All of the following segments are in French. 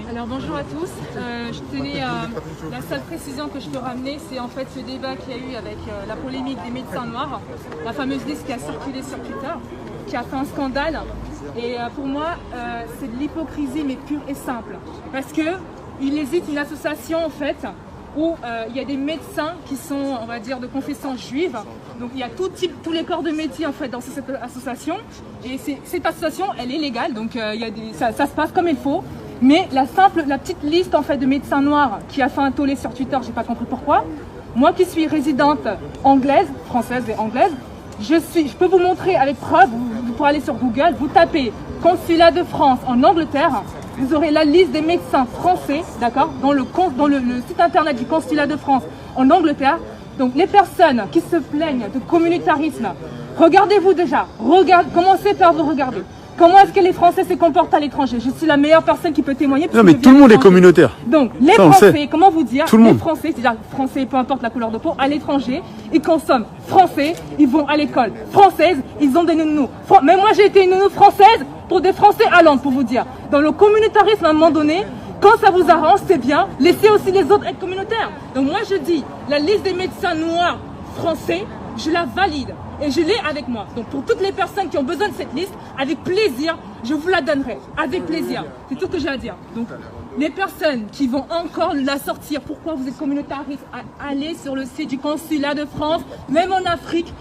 Alors bonjour à tous, je tenais à la seule précision que je peux ramener, c'est en fait ce débat qu'il y a eu avec la polémique des médecins noirs, la fameuse liste qui a circulé sur Twitter, qui a fait un scandale. Et pour moi, c'est de l'hypocrisie mais pure et simple, parce que il hésite une association en fait où il y a des médecins qui sont, on va dire, de confession juive. Donc il y a tous les corps de métier en fait dans cette association. Et cette association, elle est légale, donc ça se passe comme il faut. Mais la petite liste en fait de médecins noirs qui a fait un tollé sur Twitter, j'ai pas compris pourquoi. Moi qui suis résidente anglaise, française et anglaise, je peux vous montrer avec preuve, vous pourrez aller sur Google, vous tapez Consulat de France en Angleterre, vous aurez la liste des médecins français, d'accord, dans le site internet du Consulat de France en Angleterre. Donc les personnes qui se plaignent de communautarisme, regardez-vous déjà, commencez par vous regarder. Comment est-ce que les Français se comportent à l'étranger? Je suis la meilleure personne qui peut témoigner. Non mais tout le monde est communautaire. Donc les Français, comment vous dire, les Français, c'est-à-dire Français, peu importe la couleur de peau, à l'étranger, ils consomment français, ils vont à l'école française, ils ont des nounous. Mais moi j'ai été une nounou française pour des Français à Londres, pour vous dire. Dans le communautarisme, à un moment donné, quand ça vous arrange, c'est bien, laissez aussi les autres être communautaires. Donc moi je dis, la liste des médecins noirs français, je la valide. Et je l'ai avec moi. Donc pour toutes les personnes qui ont besoin de cette liste, avec plaisir, je vous la donnerai. Avec plaisir. C'est tout ce que j'ai à dire. Donc les personnes qui vont encore la sortir, pourquoi vous êtes communautariste, allez sur le site du Consulat de France, même en Afrique,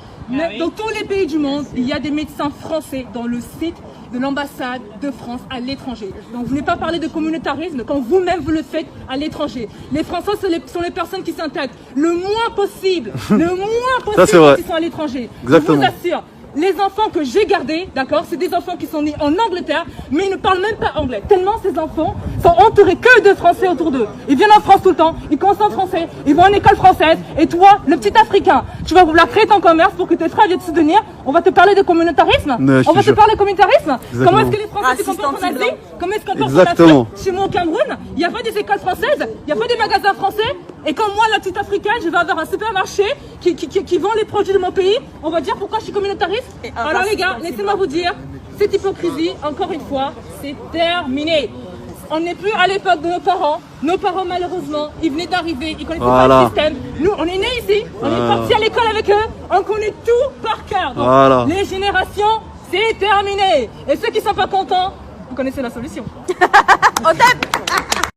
dans tous les pays du monde, il y a des médecins français dans le site de l'ambassade de France à l'étranger. Donc vous n'avez pas parlé de communautarisme quand vous-même vous le faites à l'étranger. Les Français sont les personnes qui s'intègrent le moins possible, qui sont à l'étranger. Je vous assure. Les enfants que j'ai gardés, d'accord, c'est des enfants qui sont nés en Angleterre, mais ils ne parlent même pas anglais. Tellement ces enfants sont entourés que de Français autour d'eux. Ils viennent en France tout le temps, ils consomment français, ils vont en école française. Et toi, le petit Africain, tu vas vouloir créer ton commerce pour que tes frères viennent te soutenir. On va te parler de communautarisme. On va te parler de communautarisme. Comment est-ce que les Français se comportent en Asie? Comment est-ce qu'on comporte en Afrique? Chez moi au Cameroun, il n'y a pas des écoles françaises, il n'y a pas des magasins français. Et comme moi, la petite africaine, je vais avoir un supermarché qui vend les produits de mon pays. On va dire pourquoi je suis communautariste. Alors les gars, laissez-moi vous dire, cette hypocrisie, encore une fois, c'est terminé. On n'est plus à l'époque de nos parents. Nos parents, malheureusement, ils venaient d'arriver, ils connaissaient pas le système. Nous, on est nés ici, on est partis à l'école avec eux, on connaît tout par cœur. Donc, les générations, c'est terminé. Et ceux qui sont pas contents, vous connaissez la solution. Au top.